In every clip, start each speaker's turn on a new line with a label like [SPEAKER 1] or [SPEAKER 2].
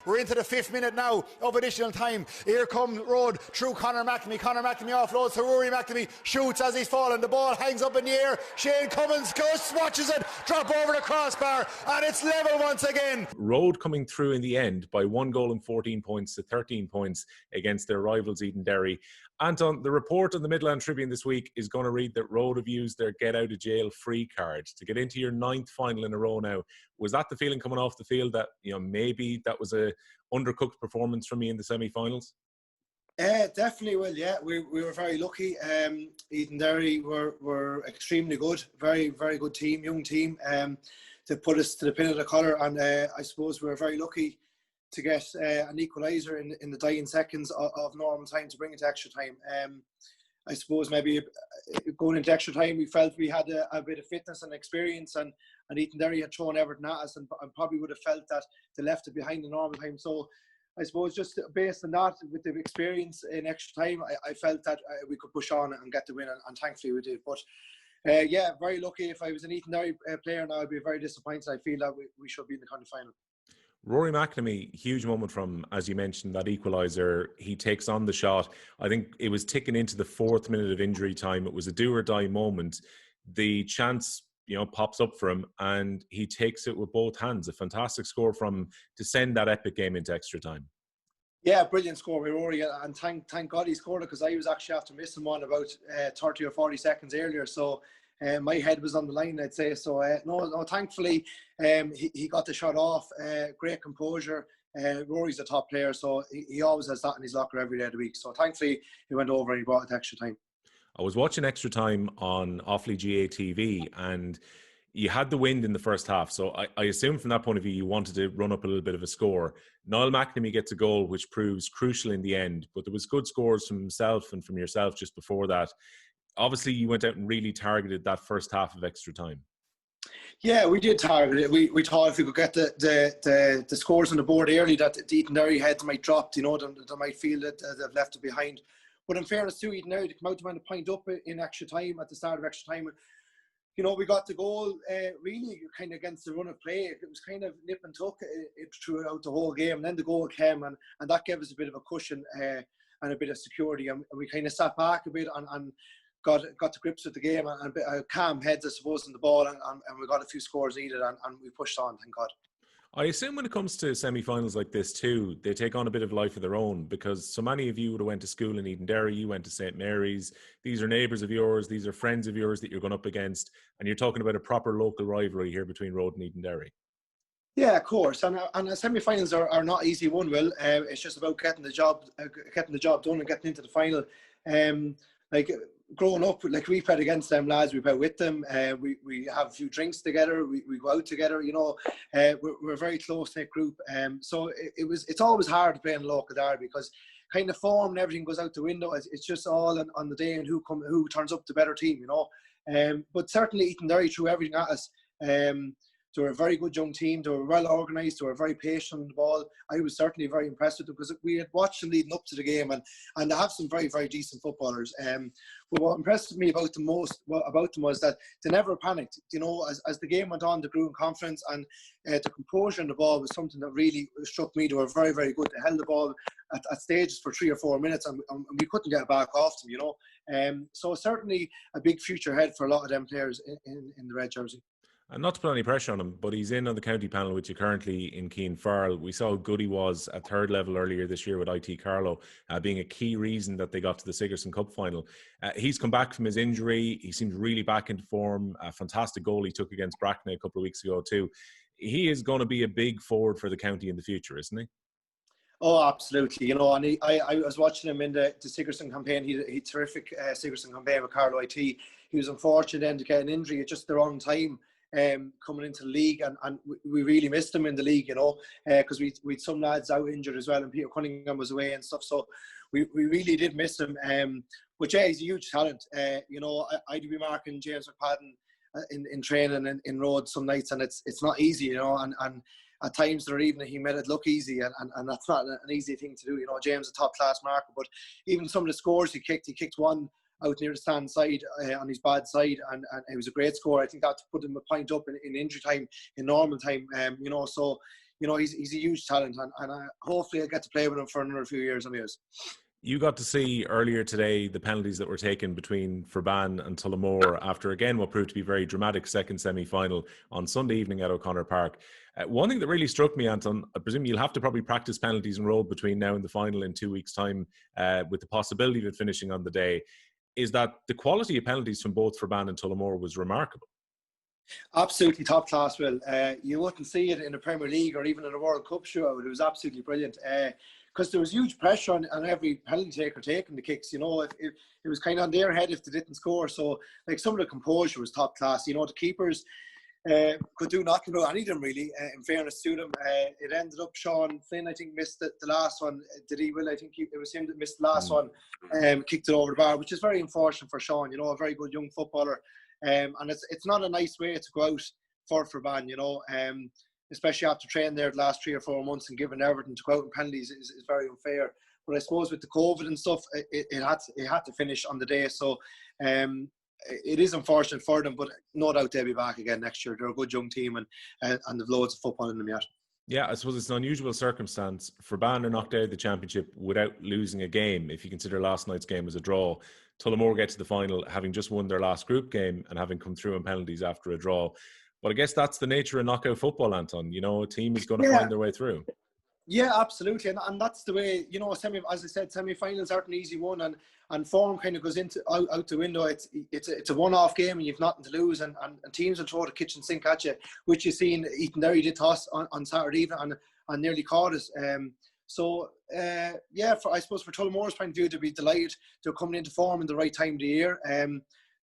[SPEAKER 1] We're into the 5th minute now of additional time. Here comes Rhode through Conor McNamee. Conor McNamee offloads to Rory McNamee. Shoots as he's falling. The ball hangs up in the air. Shane Cummins goes, watches it drop over the crossbar, and it's level once again.
[SPEAKER 2] Rhode coming through in the end by 1 goal and 14 points to 13 points against their rivals Edenderry. Anton, the report on the Midland Tribune this week is going to read that Rhode have used their get out of jail free card to get into your 9th final in a row now. Was that the feeling coming off the field that, you know, maybe that was a undercooked performance from me in the semi-finals?
[SPEAKER 3] Definitely will, yeah. We were very lucky. Edenderry were extremely good, very, very good team, young team, to put us to the pin of the collar. And I suppose we were very lucky to get an equaliser in the dying seconds of normal time to bring it to extra time. I suppose maybe going into extra time, we felt we had a bit of fitness and experience, and Edenderry had thrown everything at us, and probably would have felt that they left it behind in normal time. So I suppose just based on that, with the experience in extra time, I felt that we could push on and get the win, and thankfully we did. But yeah, very lucky. If I was an Edenderry player now, I'd be very disappointed. I feel that we should be in the county final.
[SPEAKER 2] Rory McNamee, huge moment from, as you mentioned, that equaliser. He takes on the shot. I think it was ticking into the 4th minute of injury time. It was a do or die moment. The chance, you know, pops up for him, and he takes it with both hands. A fantastic score from him to send that epic game into extra time.
[SPEAKER 3] Yeah, brilliant score by Rory, and thank God he scored it, because I was actually after missing one about 30 or 40 seconds earlier. So my head was on the line, I'd say. So no, thankfully he got the shot off. Great composure. Rory's a top player, so he always has that in his locker every day of the week. So thankfully he went over and he brought it to extra time.
[SPEAKER 2] I was watching extra time on Offaly GA TV, and you had the wind in the first half. So I assume from that point of view, you wanted to run up a little bit of a score. Niall McNamee gets a goal, which proves crucial in the end. But there was good scores from himself and from yourself just before that. Obviously, you went out and really targeted that first half of extra time.
[SPEAKER 3] Yeah, we did target it. We thought if we could get the scores on the board early, that the Edenderry heads might drop, you know, they might feel that they've left it behind. But in fairness to Edenderry, they come out to win a point up in extra time, at the start of extra time. You know, we got the goal really kind of against the run of play. It was kind of nip and tuck throughout the whole game. And then the goal came, and that gave us a bit of a cushion and a bit of security. And we kind of sat back a bit and got to grips with the game, and a bit calm heads, I suppose, in the ball. And we got a few scores needed, and we pushed on, thank God.
[SPEAKER 2] I assume when it comes to semi-finals like this too, they take on a bit of life of their own, because so many of you would have went to school in Edenderry, you went to St. Mary's, these are neighbours of yours, these are friends of yours that you're going up against, and you're talking about a proper local rivalry here between Rhode and Edenderry. Yeah,
[SPEAKER 3] of course, and semi-finals are not easy one, Will. It's just about getting the job done and getting into the final. Like growing up, like we played against them lads, we played with them. We have a few drinks together. We go out together. You know, we're a very close knit group. So it's always hard to play in a local derby, because kind of form and everything goes out the window. It's just all on the day and who turns up the better team. You know, but certainly Edenderry threw everything at us. They were a very good young team. They were well organised. They were very patient on the ball. I was certainly very impressed with them, because we had watched them leading up to the game, and they have some very, very decent footballers. But what impressed me about them most was that they never panicked. You know, as the game went on, they grew in confidence, and the composure on the ball was something that really struck me. They were very, very good. They held the ball at stages for 3 or 4 minutes, and we couldn't get back off them. You know, so certainly a big future ahead for a lot of them players in the red jersey.
[SPEAKER 2] And not to put any pressure on him, but he's in on the county panel with you currently in Keane Farrell. We saw how good he was at third level earlier this year with IT Carlow, being a key reason that they got to the Sigerson Cup final. He's come back from his injury. He seems really back into form. A fantastic goal he took against Bracknell a couple of weeks ago too. He is going to be a big forward for the county in the future, isn't he?
[SPEAKER 3] Oh, absolutely. You know, and I was watching him in the Sigerson campaign. He terrific Sigerson campaign with Carlow IT. He was unfortunate then to get an injury at just the wrong time. Coming into the league, and we really missed him in the league, you know, because we'd some lads out injured as well, and Peter Cunningham was away and stuff, so we really did miss him. But yeah, he's a huge talent. You know, I'd be marking James McPadden in training in Rhode some nights, and it's not easy, you know, and at times there even he made it look easy, and that's not an easy thing to do. You know, James is a top class marker, but even some of the scores he kicked one out near the stand side on his bad side, and it was a great score. I think that put him a point up in injury time, in normal time. You know, so you know, he's a huge talent, and hopefully I get to play with him for another few years and years.
[SPEAKER 2] You got to see earlier today the penalties that were taken between Forban and Tullamore after, again, what proved to be a very dramatic second semi-final on Sunday evening at O'Connor Park. One thing that really struck me, Anton, I presume you'll have to probably practice penalties in Rhode between now and the final in 2 weeks' time, with the possibility of it finishing on the day, is that the quality of penalties from both Forban and Tullamore was remarkable.
[SPEAKER 3] Absolutely top class, Will. You wouldn't see it in the Premier League or even in a World Cup shootout. It was absolutely brilliant. Because there was huge pressure on every penalty taker taking the kicks. You know, it was kind of on their head if they didn't score. So, like, some of the composure was top class. You know, the keepers could do nothing about any of them, really, in fairness to them. It ended up Sean Flynn, I think, missed the last one. Did he, Will? I think it was him that missed the last one, kicked it over the bar, which is very unfortunate for Sean, you know, a very good young footballer. And it's not a nice way to go out for Forban, you know. Especially after training there the last 3 or 4 months and giving everything to go out in penalties is very unfair. But I suppose with the COVID and stuff, it had to finish on the day. So it is unfortunate for them, but no doubt they'll be back again next year. They're a good young team and they've loads of football in them yet.
[SPEAKER 2] Yeah, I suppose it's an unusual circumstance. Forban are knocked out of the championship without losing a game, if you consider last night's game as a draw. Tullamore get to the final having just won their last group game and having come through in penalties after a draw. But I guess that's the nature of knockout football, Anton. You know, a team is going to find their way through.
[SPEAKER 3] Yeah, absolutely. And that's the way, you know, as I said, semi-finals aren't an easy one, and form kind of goes out the window. It's a one-off game and you've nothing to lose, and teams will throw the kitchen sink at you, which you've seen Edenderry did to us on Saturday evening and nearly caught us. I suppose for Tullamore's point of view, they'd be delighted they're coming into form in the right time of the year.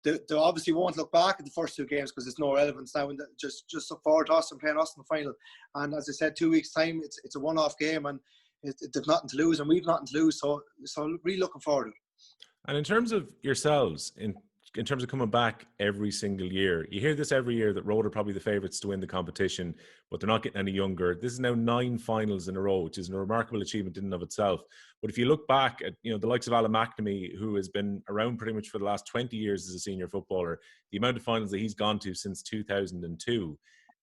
[SPEAKER 3] They obviously won't look back at the first 2 games because there's no relevance now, and just look forward to us and playing us in the final. And as I said, 2 weeks' time, it's a one-off game, and they've nothing to lose, and we've nothing to lose. So really looking forward to it.
[SPEAKER 2] And in terms of yourselves, in terms of coming back every single year, you hear this every year that Rhode are probably the favourites to win the competition, but they're not getting any younger. This is now 9 finals in a row, which is a remarkable achievement in and of itself. But if you look back at, you know, the likes of Alan McNamee, who has been around pretty much for the last 20 years as a senior footballer, the amount of finals that he's gone to since 2002,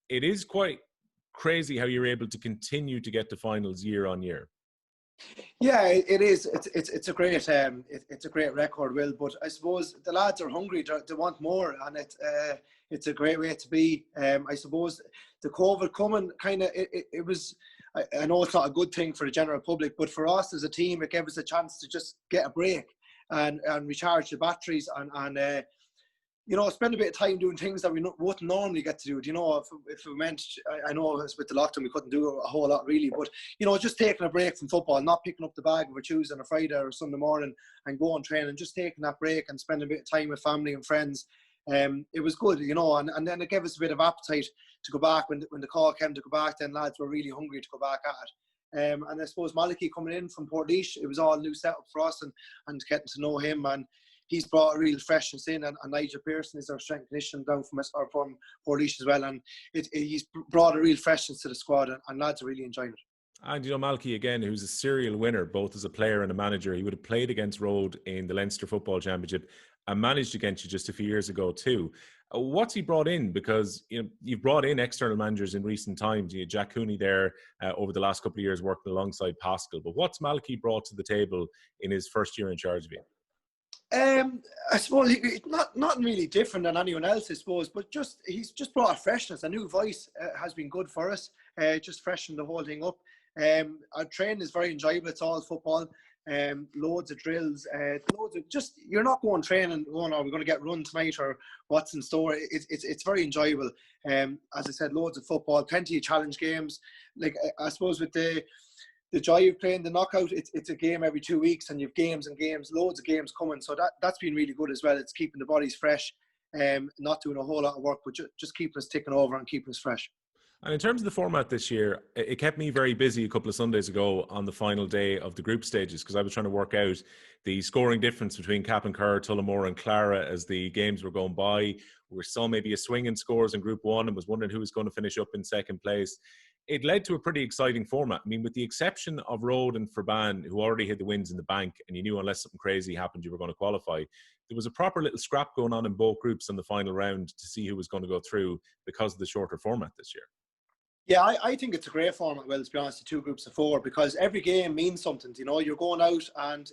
[SPEAKER 2] it is quite crazy how you're able to continue to get to finals year on year.
[SPEAKER 3] Yeah, it is. It's a great record, Will. But I suppose the lads are hungry. They want more, and it's a great way to be. I suppose the COVID coming kind of it was. I know it's not a good thing for the general public, but for us as a team, it gave us a chance to just get a break and recharge the batteries and you know, spend a bit of time doing things that we wouldn't normally get to do. You know, if we meant, I know with the lockdown we couldn't do a whole lot really, but, you know, just taking a break from football, not picking up the bag of a Tuesday and a Friday or Sunday morning and go on training, just taking that break and spending a bit of time with family and friends. It was good, you know, and then it gave us a bit of appetite to go back when the call came to go back. Then lads were really hungry to go back at it. And I suppose Malachy coming in from Portlaoise, it was all a new setup for us and getting to know him, and he's brought a real freshness in, and Nigel Pearson is our strength condition down from Portlaoise as well, and he's brought a real freshness to the squad, and lads are really enjoying it.
[SPEAKER 2] And, you know, Malachy, again, who's a serial winner, both as a player and a manager. He would have played against Rhode in the Leinster Football Championship and managed against you just a few years ago too. What's he brought in? Because, you know, you've brought in external managers in recent times. You had Jack Cooney there over the last couple of years working alongside Pascal. But what's Malachy brought to the table in his first year in charge of you?
[SPEAKER 3] I suppose not really different than anyone else, I suppose, but he's just brought a freshness, a new voice has been good for us, just freshen the whole thing up. Our training is very enjoyable. It's all football, loads of drills, loads of just, you're not going training going, are we going to get run tonight or what's in store? It's very enjoyable. As I said, loads of football, plenty of challenge games. Like, I suppose with the joy of playing the knockout, it's a game every 2 weeks, and you've games and games, loads of games coming. So that's been really good as well. It's keeping the bodies fresh, not doing a whole lot of work, but just keeping us ticking over and keeping us fresh.
[SPEAKER 2] And in terms of the format this year, it kept me very busy a couple of Sundays ago on the final day of the group stages, because I was trying to work out the scoring difference between Cappenkerr, Tullamore and Clara as the games were going by. We saw maybe a swing in scores in Group 1 and was wondering who was going to finish up in second place. It led to a pretty exciting format. I mean, with the exception of Rhode and Forban, who already had the wins in the bank, and you knew unless something crazy happened, you were going to qualify. There was a proper little scrap going on in both groups in the final round to see who was going to go through because of the shorter format this year.
[SPEAKER 3] Yeah, I think it's a great format, well, to be honest, the 2 groups of 4, because every game means something. You know, you're going out and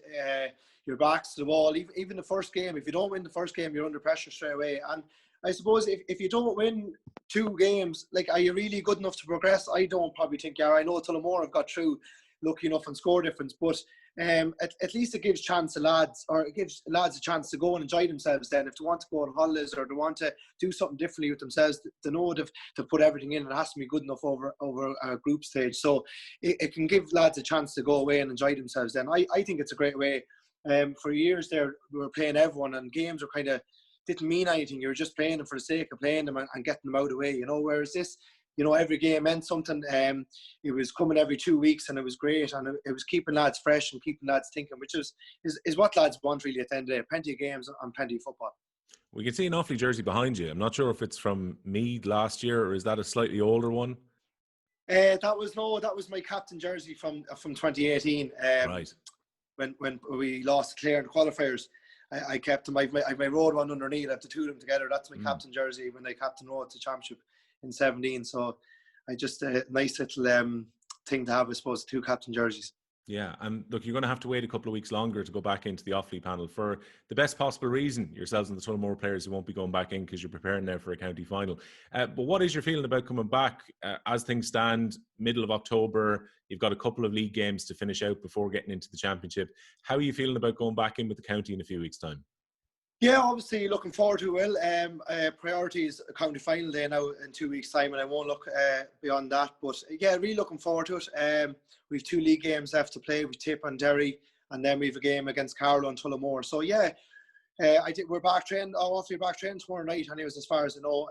[SPEAKER 3] your back's to the wall. Even the first game, if you don't win the first game, you're under pressure straight away. And I suppose if you don't win 2 games, like, are you really good enough to progress? I don't probably think you are. I know Tullamore have got through lucky enough on score difference, but at least it gives chance to lads, or it gives lads a chance to go and enjoy themselves then. If they want to go on holidays or they want to do something differently with themselves, they know to put everything in, and it has to be good enough over a group stage. So it can give lads a chance to go away and enjoy themselves then. I think it's a great way. For years there, we were playing everyone, and games were kind of didn't mean anything. You were just playing them for the sake of playing them and getting them out of the way, you know. Whereas this, you know, every game meant something. It was coming every 2 weeks, and it was great, and it was keeping lads fresh and keeping lads thinking, which is what lads want really at the end of the day. Plenty of games and plenty of football.
[SPEAKER 2] We can see an Offaly jersey behind you. I'm not sure if it's from Meath last year, or is that a slightly older one?
[SPEAKER 3] That was my captain jersey from 2018.
[SPEAKER 2] Right.
[SPEAKER 3] When we lost Clare in the qualifiers, I kept them. I've my Rhode one underneath. I have the 2 of them together. That's my captain jersey when I captain Rhode to championship in 17. So I just a nice little thing to have, I suppose, 2 captain jerseys.
[SPEAKER 2] Yeah, and look, you're going to have to wait a couple of weeks longer to go back into the Offaly panel for the best possible reason. Yourselves and the Tullamore players who won't be going back in because you're preparing now for a county final. But what is your feeling about coming back as things stand? Middle of October, you've got a couple of league games to finish out before getting into the championship. How are you feeling about going back in with the county in a few weeks' time?
[SPEAKER 3] Yeah, obviously looking forward to it. Well, priority is a county final day now in 2 weeks' time, and I won't look beyond that. But yeah, really looking forward to it. We've 2 league games left to play. We've Edenderry, and then we've a game against Carlow and Tullamore. So yeah, I think we're back training. Hopefully back training tomorrow night, anyways, as far as I know.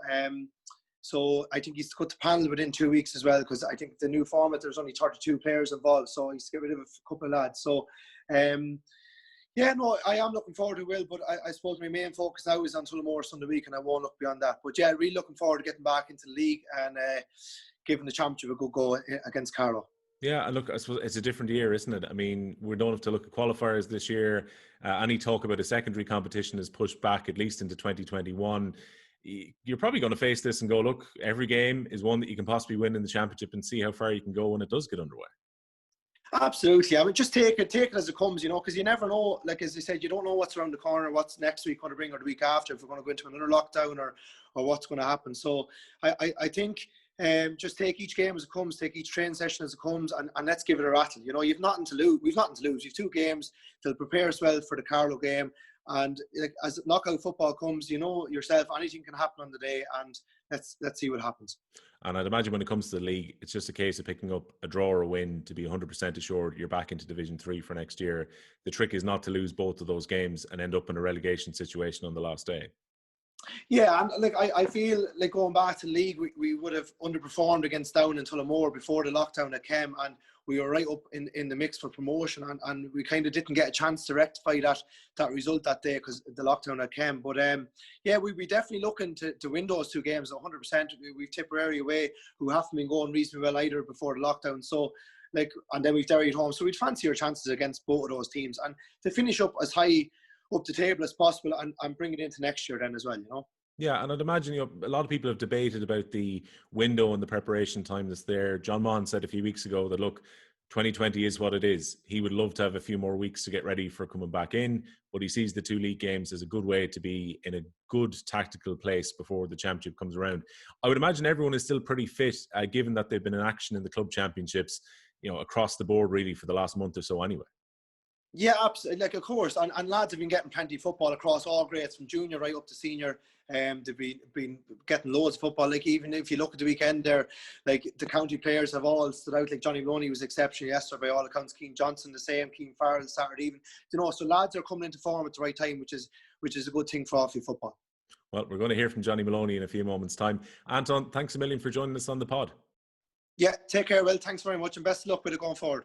[SPEAKER 3] So I think he's cut the panel within 2 weeks as well, because I think the new format, there's only 32 players involved, so he's to get rid of a couple of lads. So yeah, no, I am looking forward to Will, but I suppose my main focus now is on Tullamore Sunday week, and I won't look beyond that. But yeah, really looking forward to getting back into the league and giving the championship a good go against Carlow.
[SPEAKER 2] Yeah, and look, I suppose it's a different year, isn't it? I mean, we don't have to look at qualifiers this year. Any talk about a secondary competition is pushed back at least into 2021. You're probably going to face this and go, look, every game is one that you can possibly win in the championship and see how far you can go when it does get underway. Absolutely.
[SPEAKER 3] I mean, just take it as it comes, you know, because you never know. Like, as I said, you don't know what's around the corner, what's next week going to bring, or the week after, if we're going to go into another lockdown or what's going to happen. So I think just take each game as it comes, take each training session as it comes, and let's give it a rattle. You know, you've nothing to lose. We've nothing to lose. You've 2 games to prepare us well for the Carlow game. And like, as knockout football comes, you know yourself, anything can happen on the day, and let's see what happens.
[SPEAKER 2] And I'd imagine when it comes to the league, it's just a case of picking up a draw or a win to be 100% assured you're back into Division 3 for next year. The trick is not to lose both of those games and end up in a relegation situation on the last day.
[SPEAKER 3] Yeah, and like I feel like going back to the league, we would have underperformed against Down and Tullamore before the lockdown had came, and we were right up in the mix for promotion, and we kind of didn't get a chance to rectify that result that day because the lockdown had came. But yeah, we'd be definitely looking to win those 2 games 100%. We've Tipperary away, who haven't been going reasonably well either before the lockdown. So like, and then we've Derry at home. So we'd fancy our chances against both of those teams, and to finish up as high up the table as possible and bring it into next year then as well, you know.
[SPEAKER 2] Yeah, and I'd imagine, you know, a lot of people have debated about the window and the preparation time that's there. John Mon said a few weeks ago that, look, 2020 is what it is. He would love to have a few more weeks to get ready for coming back in, but he sees the 2 league games as a good way to be in a good tactical place before the championship comes around. I would imagine everyone is still pretty fit, given that they've been in action in the club championships, you know, across the board really for the last month or so anyway.
[SPEAKER 3] Yeah, absolutely. Like, of course, and lads have been getting plenty of football across all grades, from junior right up to senior. They've been getting loads of football. Like, even if you look at the weekend there, like, the county players have all stood out. Like, Johnny Maloney was exceptional yesterday by all accounts. Keane Johnson the same. Keane Farrell Saturday evening. You know, so lads are coming into form at the right time, which is a good thing for Offaly football.
[SPEAKER 2] Well, we're going to hear from Johnny Maloney in a few moments' time. Anton, thanks a million for joining us on the pod.
[SPEAKER 3] Yeah, take care, Will. Thanks very much, and best of luck with it going forward.